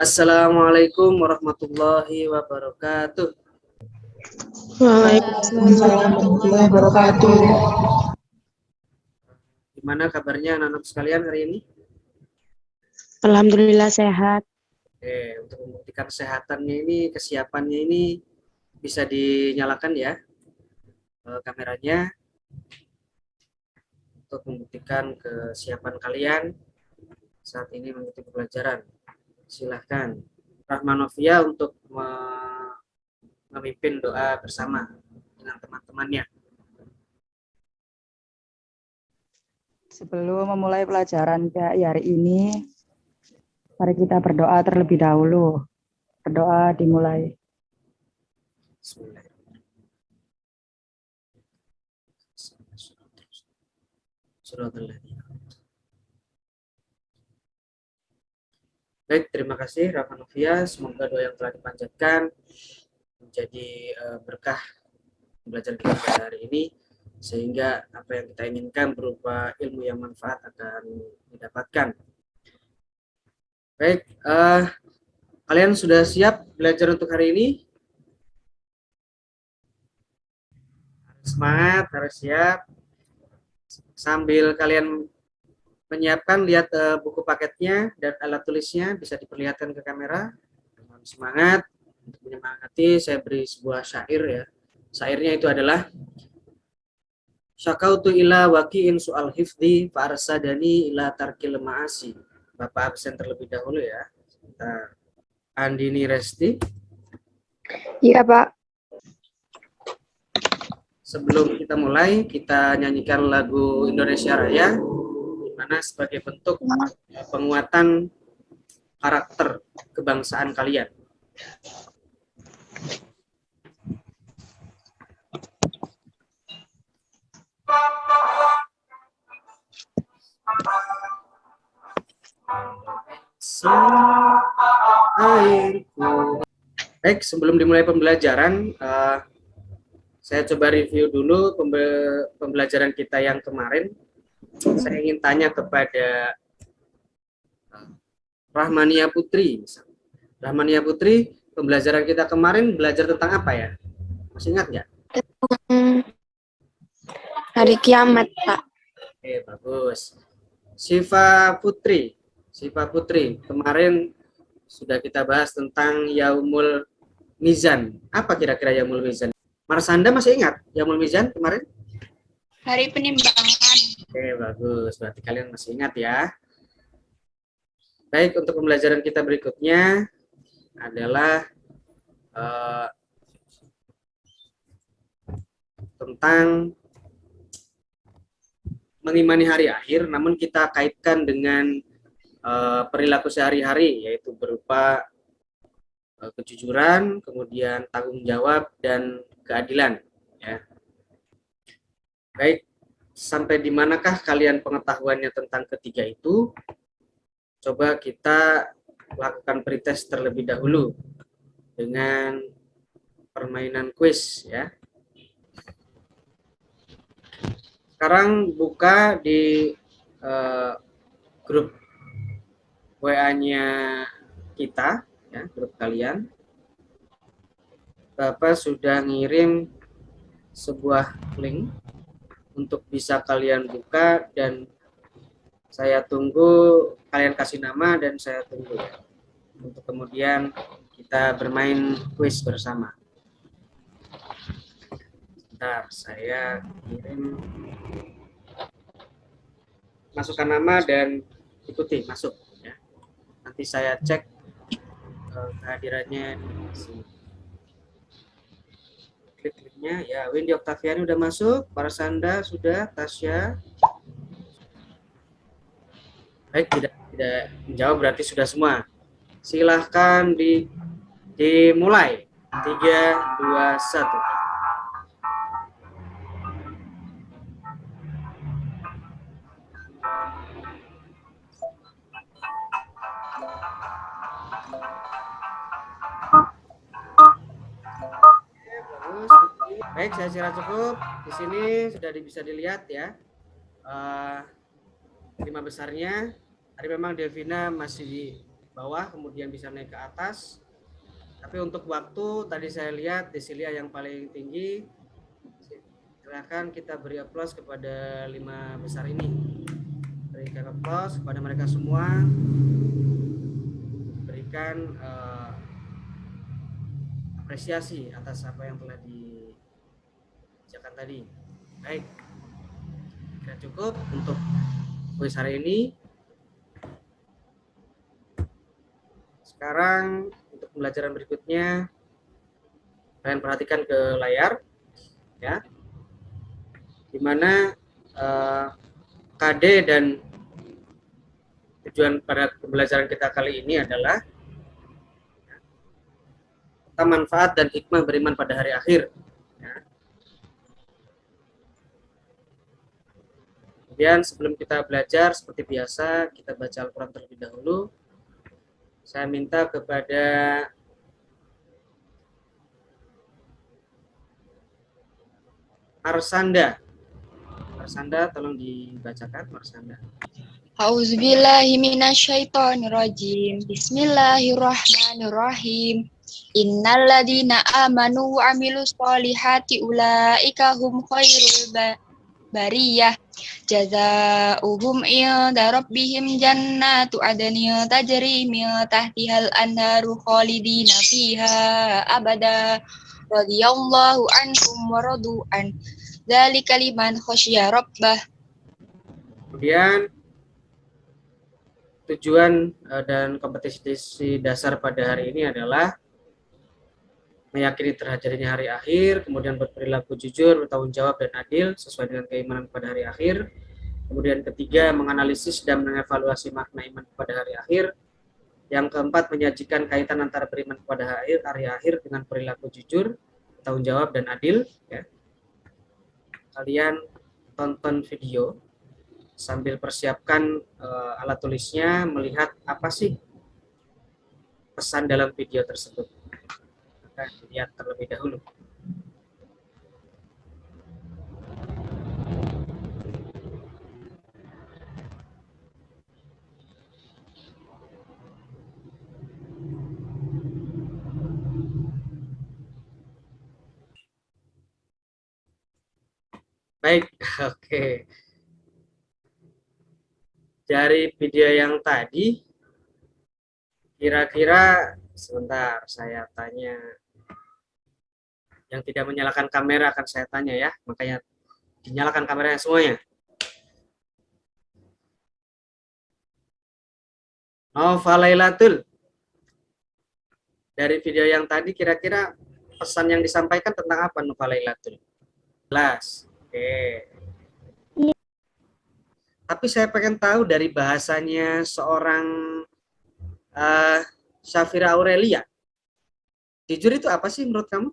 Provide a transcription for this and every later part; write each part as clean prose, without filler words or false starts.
Assalamualaikum warahmatullahi wabarakatuh. Waalaikumsalam warahmatullahi wabarakatuh. Gimana kabarnya anak-anak sekalian hari ini? Alhamdulillah sehat. Oke, untuk membuktikan kesehatannya ini, kesiapannya ini bisa dinyalakan ya kameranya untuk membuktikan kesiapan kalian saat ini mengikuti pembelajaran. Silahkan Rahmanovia untuk memimpin doa bersama dengan teman-temannya. Sebelum memulai pelajaran hari ini, mari kita berdoa terlebih dahulu. Berdoa dimulai. Baik, terima kasih Rahmanovia. Semoga doa yang telah dipanjatkan menjadi berkah belajar kita pada hari ini, sehingga apa yang kita inginkan berupa ilmu yang manfaat akan didapatkan. Baik, kalian sudah siap belajar untuk hari ini? Semangat, harus siap. Sambil kalian menyiapkan, lihat buku paketnya dan alat tulisnya bisa diperlihatkan ke kamera. Semangat. Untuk menyemangati, saya beri sebuah syair ya. Syairnya itu adalah Syakautu ila wakiin soal hifdi fa'arsadani ila tarkil ma'asi. Bapak absen terlebih dahulu ya. Kita Andini Resti. Iya, Pak. Sebelum kita mulai, kita nyanyikan lagu Indonesia Raya, di mana sebagai bentuk penguatan karakter kebangsaan kalian. Baik, sebelum dimulai pembelajaran, saya coba review dulu pembelajaran kita yang kemarin. Saya ingin tanya kepada Rahmania Putri. Rahmania Putri, pembelajaran kita kemarin belajar tentang apa ya? Masih ingat nggak? Hari kiamat, Pak. Oke, bagus. Siva Putri, kemarin sudah kita bahas tentang Yaumul Mizan. Apa kira-kira Yaumul Mizan? Marsanda masih ingat Yaumul Mizan kemarin? Hari penimbangan. Oke, bagus. Berarti kalian masih ingat ya. Baik, untuk pembelajaran kita berikutnya adalah tentang mengimani hari akhir, namun kita kaitkan dengan perilaku sehari-hari, yaitu berupa kejujuran, kemudian tanggung jawab, dan keadilan. Ya. Baik, sampai di manakah kalian pengetahuannya tentang ketiga itu? Coba kita lakukan pretest terlebih dahulu dengan permainan kuis ya. Sekarang buka di grup WA-nya kita ya, grup kalian. Bapak sudah ngirim sebuah link untuk bisa kalian buka, dan saya tunggu kalian kasih nama dan saya tunggu ya, untuk kemudian kita bermain kuis bersama. Bentar, saya kirim, masukkan nama dan ikuti masuk ya. Nanti saya cek kehadirannya di sini. Klik linknya ya. Windy Oktaviani udah masuk, Parsanda sudah, Tasya. Baik, tidak menjawab berarti sudah semua. Silahkan dimulai. 3, 2, 1. Baik, saya kira cukup. Di sini sudah bisa dilihat ya 5 besarnya. Tadi memang Devina masih bawah, kemudian bisa naik ke atas. Tapi untuk waktu tadi saya lihat Desilia yang paling tinggi. Silakan kita beri aplaus kepada 5 besar ini. Berikan aplaus kepada mereka semua. Berikan apresiasi atas apa yang telah dikerjakan tadi. Baik, kira cukup untuk kuis hari ini. Sekarang untuk pembelajaran berikutnya, kalian perhatikan ke layar, ya, dimana KD dan tujuan pada pembelajaran kita kali ini adalah tentang manfaat dan hikmah beriman pada hari akhir. Ya. Kemudian sebelum kita belajar, seperti biasa, kita baca Al-Quran terlebih dahulu. Saya minta kepada Marsanda. Marsanda, tolong dibacakan, Marsanda. A'udzubillahi minasyaitonirrajim. Bismillahirrahmanirrahim. Innalladzina amanu wa amilus solihati ulaika hum khairul bariyah. Jazaohum inda rabbihim jannatu adnin tajri min tahtihal anharu khalidina fiha abada. Radhiyallahu anhum wa radu an. Dzalika liman khasyya rabbah. Kemudian tujuan dan kompetisi dasar pada hari ini adalah meyakini terjadinya hari akhir, kemudian berperilaku jujur, bertanggung jawab dan adil sesuai dengan keimanan pada hari akhir. Kemudian ketiga, menganalisis dan mengevaluasi makna iman pada hari akhir. Yang keempat, menyajikan kaitan antara beriman pada hari akhir dengan perilaku jujur, bertanggung jawab dan adil. Ya. Kalian tonton video sambil persiapkan alat tulisnya, melihat apa sih pesan dalam video tersebut. Maka lihat terlebih dahulu. Baik, oke. Dari video yang tadi, kira-kira sebentar saya tanya. Yang tidak menyalakan kamera akan saya tanya ya, makanya dinyalakan kameranya semuanya. Novalailatul. Dari video yang tadi kira-kira pesan yang disampaikan tentang apa Novalailatul? Jelas. Oke. Tapi saya pengen tahu dari bahasanya seorang Syafira Aurelia. Jujur itu apa sih menurut kamu?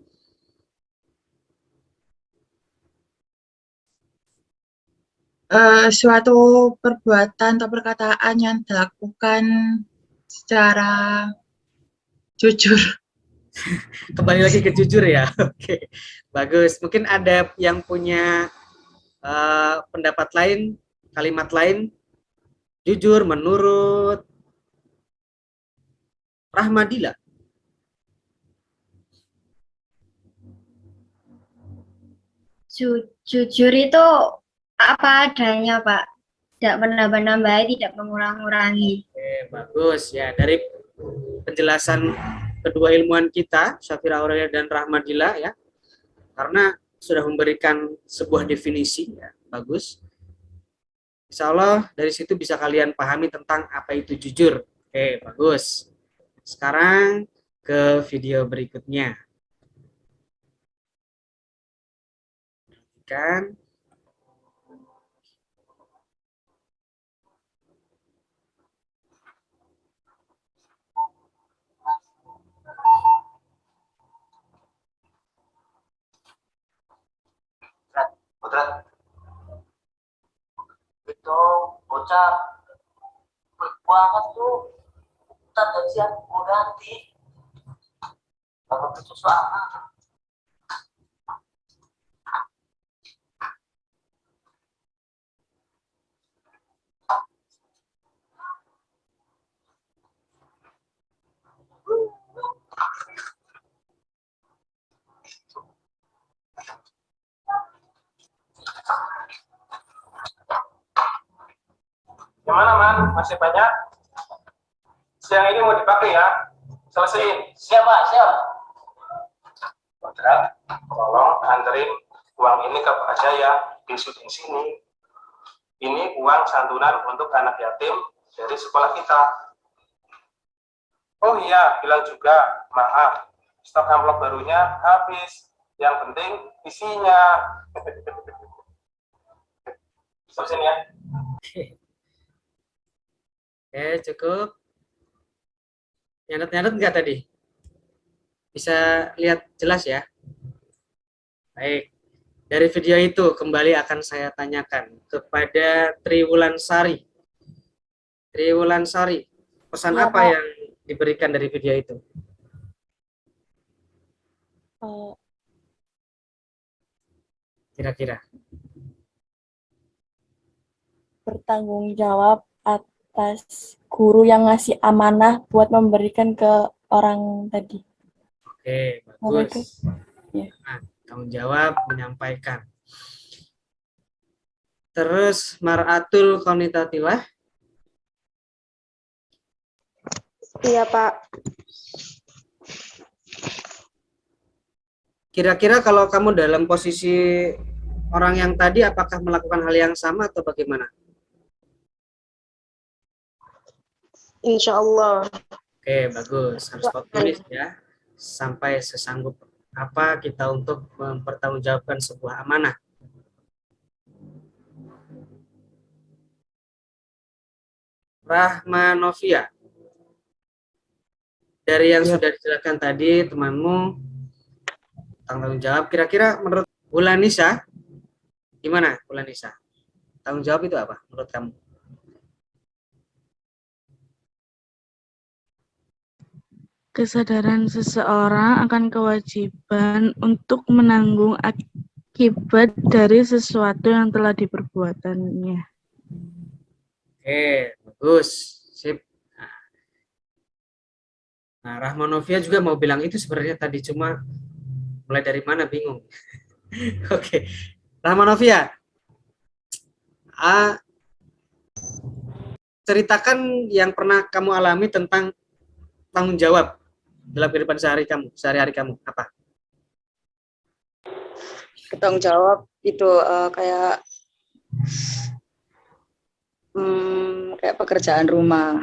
Suatu perbuatan atau perkataan yang dilakukan secara jujur. Kembali lagi ke jujur ya. Oke, bagus. Mungkin ada yang punya pendapat lain, kalimat lain. Jujur menurut Rahmadila. Jujur itu apa adanya, Pak. Tidak menambah-nambahi, tidak mengulang-ulangi. Oke, bagus ya. Dari penjelasan kedua ilmuwan kita, Syafira Aurelia dan Rahmadila ya, karena sudah memberikan sebuah definisi ya, bagus. Insya Allah dari situ bisa kalian pahami tentang apa itu jujur. Oke, bagus. Sekarang ke video berikutnya. Kan? Putrat itu bocah baik banget tuh, tak dan siap mau ganti banget itu soalnya. Gimana, Man? Masih banyak? Siang ini mau dipakai ya? Selesaiin. Siap, Pak, siap. Kodrat, tolong anterin uang ini ke Pak Jaya di syuting sini. Ini uang santunan untuk anak yatim dari sekolah kita. Oh iya, bilang juga, maaf, stok amplop barunya habis. Yang penting isinya. Stop sini ya. Oke, cukup. Nyatet-nyatet nggak tadi? Bisa lihat jelas ya? Baik. Dari video itu kembali akan saya tanyakan kepada Triwulansari. Triwulansari, pesan Ya, apa Pak. yang diberikan dari video itu? Kira-kira. Bertanggung jawab atas guru yang ngasih amanah buat memberikan ke orang tadi. Oke, Apa itu? bagus. Ya. Nah, tanggung jawab menyampaikan. Terus mar'atul konitatillah. Iya, Pak. Kira-kira kalau kamu dalam posisi orang yang tadi, apakah melakukan hal yang sama atau bagaimana? Insya Allah. Oke, bagus. Harus optimis ya. Sampai sesanggup apa kita untuk mempertanggungjawabkan sebuah amanah. Rahmanovia. Dari yang sudah dijelaskan tadi, temanmu, tanggung jawab. Kira-kira menurut Ulanisa, gimana Ulanisa? Tanggung jawab itu apa menurut kamu? Kesadaran seseorang akan kewajiban untuk menanggung akibat dari sesuatu yang telah diperbuatannya. Oke, bagus. Sip. Nah, Rahmanovia juga mau bilang itu sebenarnya tadi, cuma mulai dari mana bingung. Oke. Rahmanovia, ceritakan yang pernah kamu alami tentang tanggung jawab dalam kehidupan sehari-hari kamu, apa? Tanggung jawab itu kayak kayak pekerjaan rumah.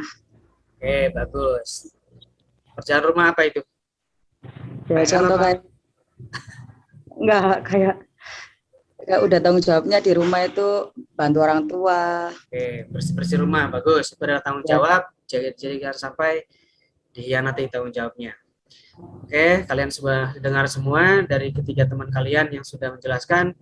Oke, bagus. Pekerjaan rumah apa itu? Ya, contoh kayak enggak kayak udah tanggung jawabnya di rumah itu bantu orang tua. Oke, bersih-bersih rumah, bagus. Itu adalah tanggung jawab, jadi jangan sampai dikhianati tanggung jawabnya. Oke, kalian sudah dengar semua dari ketiga teman kalian yang sudah menjelaskan,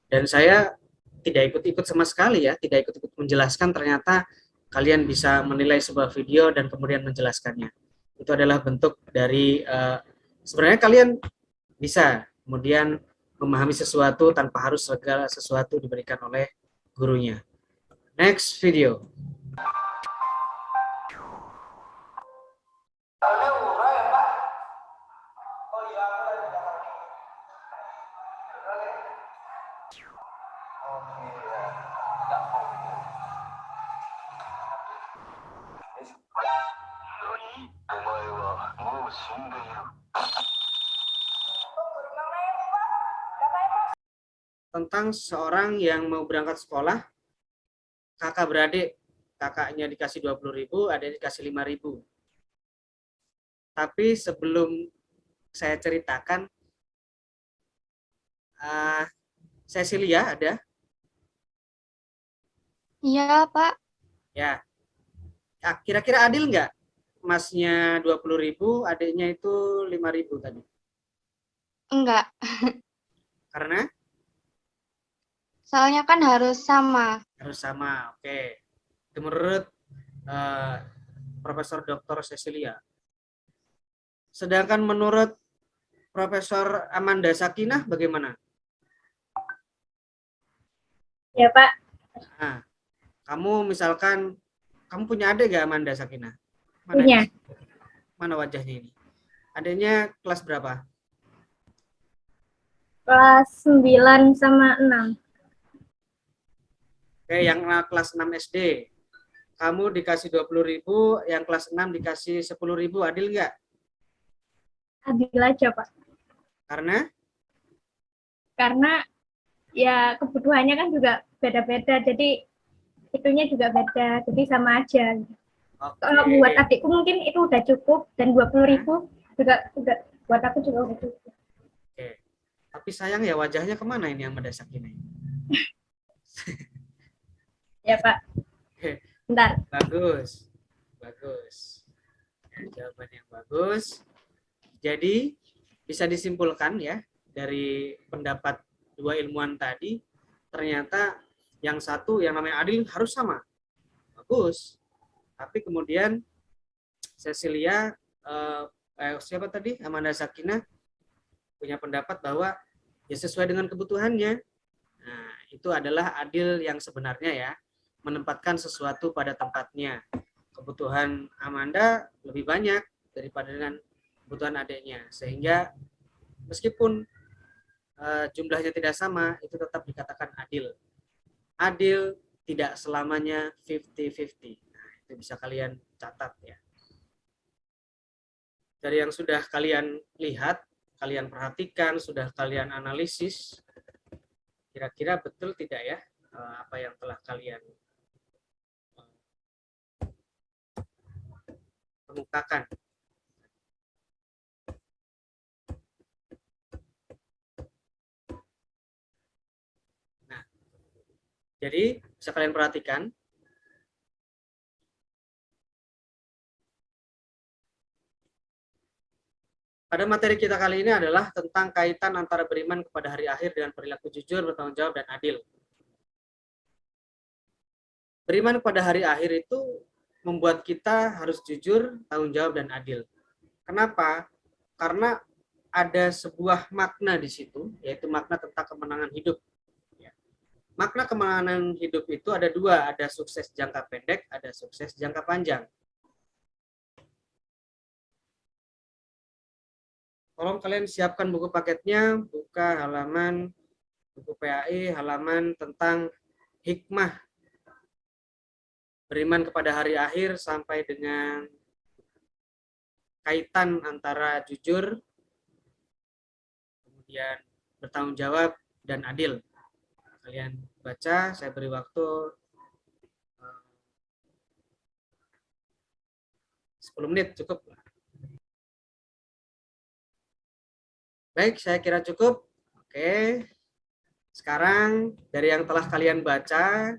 dan saya tidak ikut-ikut sama sekali ya, tidak ikut-ikut menjelaskan, ternyata kalian bisa menilai sebuah video dan kemudian menjelaskannya. Itu adalah bentuk dari, sebenarnya kalian bisa kemudian memahami sesuatu tanpa harus segala sesuatu diberikan oleh gurunya. Next video. Tentang seorang yang mau berangkat sekolah, kakak beradik, kakaknya dikasih 20.000, adiknya dikasih 5.000. Tapi sebelum saya ceritakan, Cecilia ada? Iya, Pak. Ya. Kira-kira adil nggak? Masnya 20.000, adiknya itu 5.000 tadi. Enggak. Karena? Soalnya kan harus sama. Harus sama, oke. Itu menurut Profesor Dr. Cecilia. Sedangkan menurut Profesor Amanda Sakinah bagaimana? Ya, Pak. Nah, kamu misalkan, kamu punya adik gak Amanda Sakinah? Punya. Mana wajahnya ini? Adiknya kelas berapa? Kelas 9 sama 6. Oke, yang kelas 6 SD. kamu dikasih 20.000, yang kelas 6 dikasih 10.000, adil nggak? Adil aja, Pak. Karena ya kebutuhannya kan juga beda-beda, jadi itunya juga beda, jadi sama aja. Kalau buat adikku mungkin itu udah cukup, dan 20.000 juga buat aku juga udah cukup. Oke. Tapi sayang ya, wajahnya kemana ini yang mendesak ini? Ya, Pak. Bentar. Bagus. Ya, jawaban yang bagus. Jadi bisa disimpulkan ya dari pendapat dua ilmuwan tadi, ternyata yang satu yang namanya adil harus sama. Bagus. Tapi kemudian Cecilia siapa tadi? Amanda Sakinah punya pendapat bahwa ya sesuai dengan kebutuhannya. Nah, itu adalah adil yang sebenarnya ya, menempatkan sesuatu pada tempatnya. Kebutuhan Amanda lebih banyak daripada dengan kebutuhan adiknya, sehingga meskipun jumlahnya tidak sama, itu tetap dikatakan adil. Adil tidak selamanya 50-50. Nah, itu bisa kalian catat ya. Dari yang sudah kalian lihat, kalian perhatikan, sudah kalian analisis, kira-kira betul tidak ya apa yang telah kalian kemukakan? Nah, jadi bisa kalian perhatikan, pada materi kita kali ini adalah tentang kaitan antara beriman kepada hari akhir dengan perilaku jujur, bertanggung jawab, dan adil. Beriman kepada hari akhir itu membuat kita harus jujur, tanggung jawab, dan adil. Kenapa? Karena ada sebuah makna di situ, yaitu makna tentang kemenangan hidup. Makna kemenangan hidup itu ada dua, ada sukses jangka pendek, ada sukses jangka panjang. Tolong kalian siapkan buku paketnya, buka halaman buku PAI, halaman tentang hikmah beriman kepada hari akhir sampai dengan kaitan antara jujur, kemudian bertanggung jawab, dan adil. Kalian baca, saya beri waktu 10 menit, cukup. Baik, saya kira cukup. Oke. Sekarang dari yang telah kalian baca,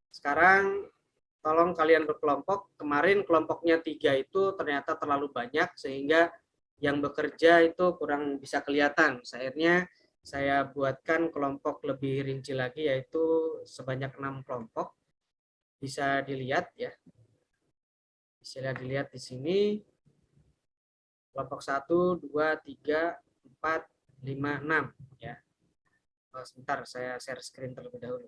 sekarang tolong kalian berkelompok. Kemarin kelompoknya 3 itu ternyata terlalu banyak sehingga yang bekerja itu kurang bisa kelihatan. Akhirnya saya buatkan kelompok lebih rinci lagi, yaitu sebanyak 6 kelompok. Bisa dilihat ya. Bisa dilihat di sini. Kelompok 1, 2, 3, 4, 5, 6 ya. Sebentar, saya share screen terlebih dahulu.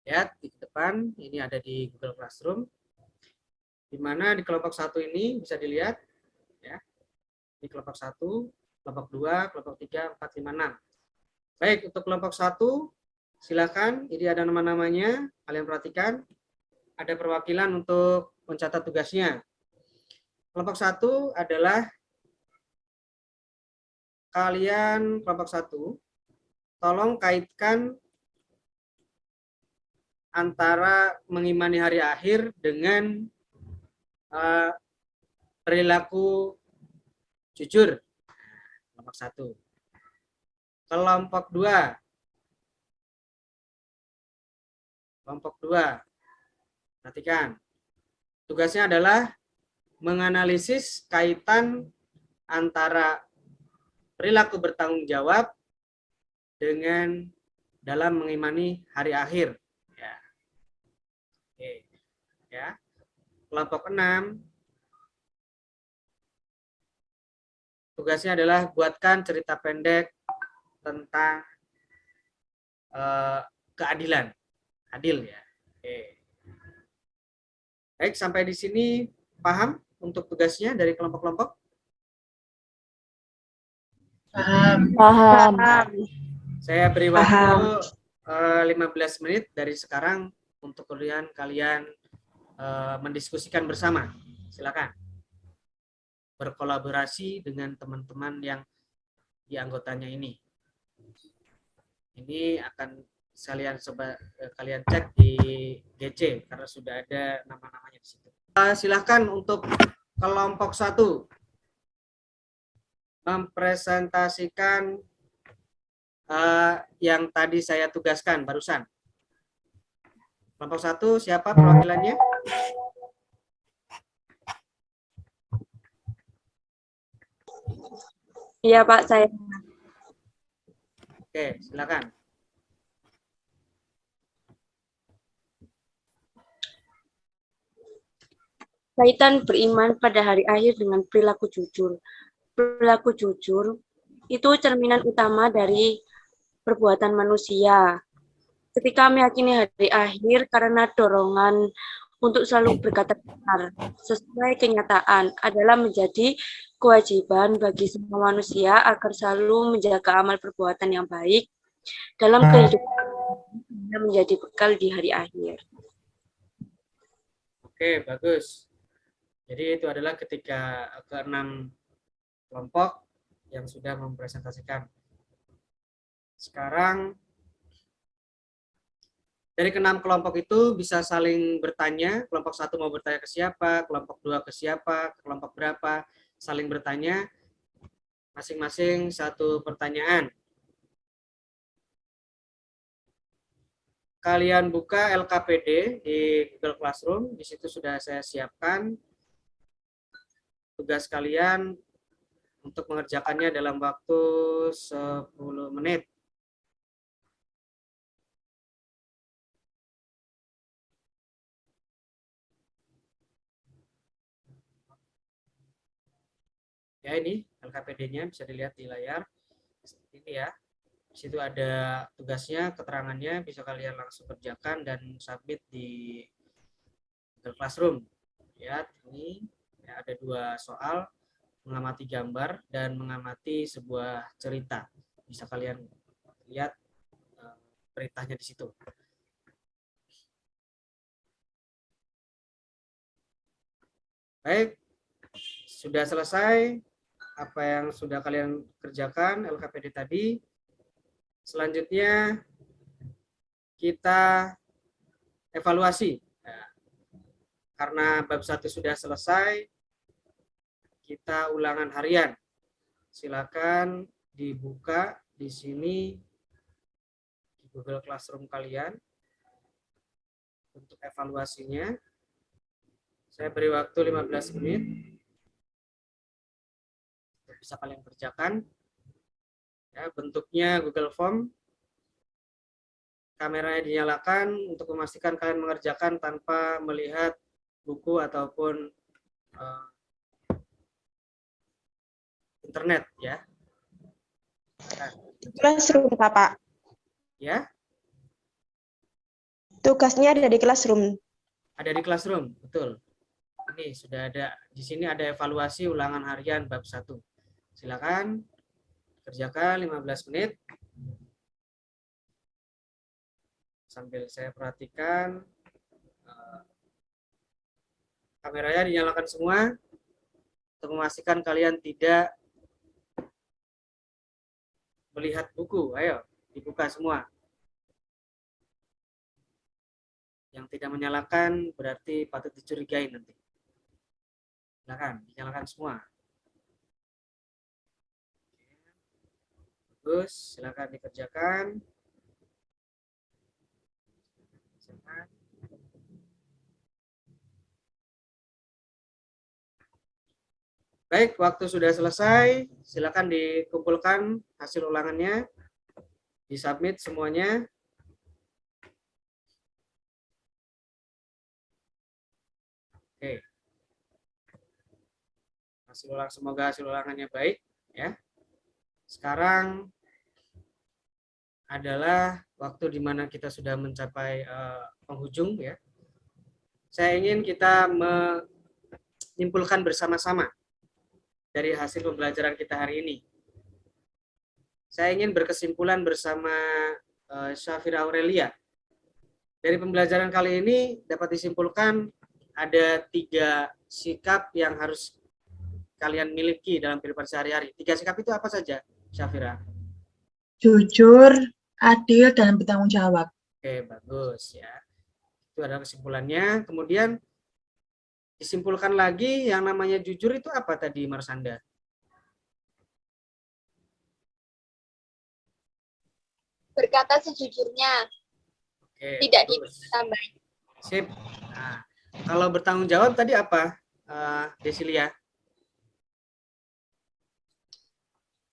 Lihat di depan, ini ada di Google Classroom. Di mana di kelompok 1 ini bisa dilihat ya. Di kelompok 1, kelompok 2, kelompok 3, 4, 5, 6. Baik, untuk kelompok 1 silakan, ini ada nama-namanya, kalian perhatikan. Ada perwakilan untuk mencatat tugasnya. Kelompok 1 adalah kalian kelompok 1, tolong kaitkan antara mengimani hari akhir dengan perilaku jujur. Kelompok 1. Kelompok 2. Kelompok 2. Perhatikan. Tugasnya adalah menganalisis kaitan antara perilaku bertanggung jawab dengan dalam mengimani hari akhir. Ya. Oke. Ya. Kelompok 6. Tugasnya adalah buatkan cerita pendek tentang keadilan. Adil ya. Oke. Baik, sampai di sini paham untuk tugasnya dari kelompok-kelompok? Paham. Paham. Saya beri waktu 15 menit dari sekarang untuk kalian mendiskusikan bersama. Silakan. Berkolaborasi dengan teman-teman yang di anggotanya ini. Ini akan kalian cek di GC karena sudah ada nama-namanya di situ. Silakan untuk kelompok 1 mempresentasikan yang tadi saya tugaskan barusan. Kelompok 1 siapa perwakilannya? Iya Pak, saya. Oke, silakan. Kaitan beriman pada hari akhir dengan perilaku jujur. Perilaku jujur itu cerminan utama dari perbuatan manusia. Ketika meyakini hari akhir karena dorongan untuk selalu berkata benar sesuai kenyataan adalah menjadi kewajiban bagi semua manusia agar selalu menjaga amal perbuatan yang baik dalam kehidupan menjadi bekal di hari akhir. Oke, bagus. Jadi itu adalah ketika ke-6 kelompok yang sudah mempresentasikan. Sekarang dari ke-6 kelompok itu bisa saling bertanya, kelompok 1 mau bertanya ke siapa, kelompok 2 ke siapa, kelompok berapa, saling bertanya, masing-masing satu pertanyaan. Kalian buka LKPD di Google Classroom, di situ sudah saya siapkan tugas kalian untuk mengerjakannya dalam waktu 10 menit. Ya, ini LKPD-nya bisa dilihat di layar. Ini ya. Di situ ada tugasnya, keterangannya, bisa kalian langsung kerjakan dan submit di Google Classroom. Lihat ini ya, ada 2 soal, mengamati gambar dan mengamati sebuah cerita. Bisa kalian lihat perintahnya di situ. Baik, sudah selesai apa yang sudah kalian kerjakan LKPD tadi. Selanjutnya kita evaluasi. Nah, karena bab 1 sudah selesai, kita ulangan harian. Silakan dibuka di sini di Google Classroom kalian untuk evaluasinya. Saya beri waktu 15 menit untuk bisa kalian kerjakan. Ya, bentuknya Google Form. Kameranya dinyalakan untuk memastikan kalian mengerjakan tanpa melihat buku ataupun internet ya. Classroom, Pak. Ya. Tugasnya ada di Classroom. Ada di Classroom, betul. Ini sudah ada. Di sini ada evaluasi ulangan harian bab 1. Silakan kerjakan 15 menit. Sambil saya perhatikan kameranya dinyalakan semua untuk memastikan kalian tidak melihat buku. Ayo, dibuka semua. Yang tidak menyalakan berarti patut dicurigai nanti. Silakan, dinyalakan semua. Bagus, silakan dikerjakan. Silakan. Baik, waktu sudah selesai. Silakan dikumpulkan hasil ulangannya. Disubmit semuanya. Oke. Semoga hasil ulangannya baik ya. Sekarang adalah waktu di mana kita sudah mencapai penghujung ya. Saya ingin kita menyimpulkan bersama-sama dari hasil pembelajaran kita hari ini. saya ingin berkesimpulan bersama Syafira Aurelia. Dari pembelajaran kali ini dapat disimpulkan ada 3 sikap yang harus kalian miliki dalam kehidupan sehari-hari. 3 sikap itu apa saja, Syafira? Jujur, adil, dan bertanggung jawab. Oke, bagus ya. Itu adalah kesimpulannya. Kemudian disimpulkan lagi yang namanya jujur itu apa tadi, Marsanda? Berkata sejujurnya, Oke, tidak bagus. ditambah. Sip. Nah, kalau bertanggung jawab tadi apa, Desilia?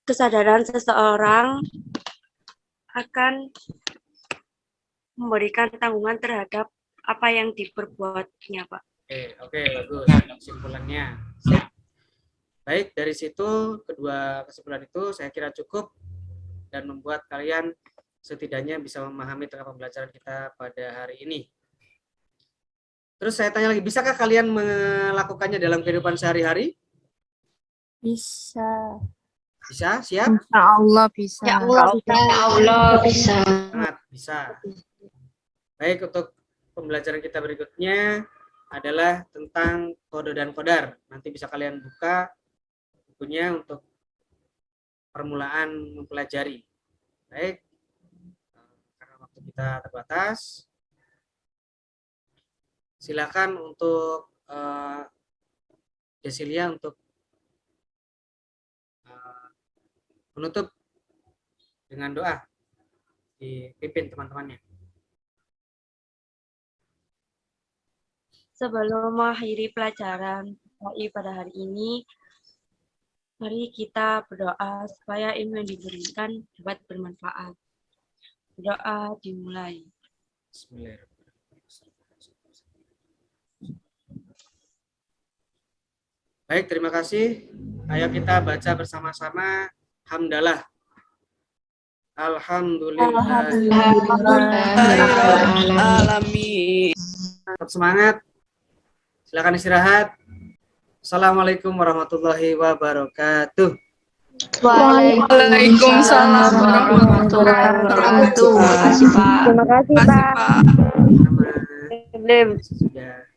Kesadaran seseorang akan memberikan tanggungan terhadap apa yang diperbuatnya, Pak. Oke, bagus. Kesimpulannya. Sip. Baik, dari situ kedua kesimpulan itu saya kira cukup dan membuat kalian setidaknya bisa memahami tentang pembelajaran kita pada hari ini. Terus saya tanya lagi, bisakah kalian melakukannya dalam kehidupan sehari-hari? Bisa. Bisa? Siap? Insya Allah bisa. Ya Allah bisa. Ya Allah bisa. Sangat bisa. Baik, untuk pembelajaran kita berikutnya adalah tentang kode dan kodar. Nanti bisa kalian buka bukunya untuk permulaan mempelajari. Baik, karena waktu kita terbatas, silakan untuk Desilia untuk menutup dengan doa, dipimpin teman-temannya. Sebelum mengakhiri pelajaran HI pada hari ini, mari kita berdoa supaya ilmu yang diberikan dapat bermanfaat. Doa dimulai. Baik, terima kasih. Ayo kita baca bersama-sama hamdalah. Alhamdulillah. Tetap semangat. Silakan istirahat. Assalamualaikum warahmatullahi wabarakatuh. Waalaikumsalam warahmatullahi wabarakatuh. Terima kasih, Pak. Terima kasih, Pak. Sama. Sudah.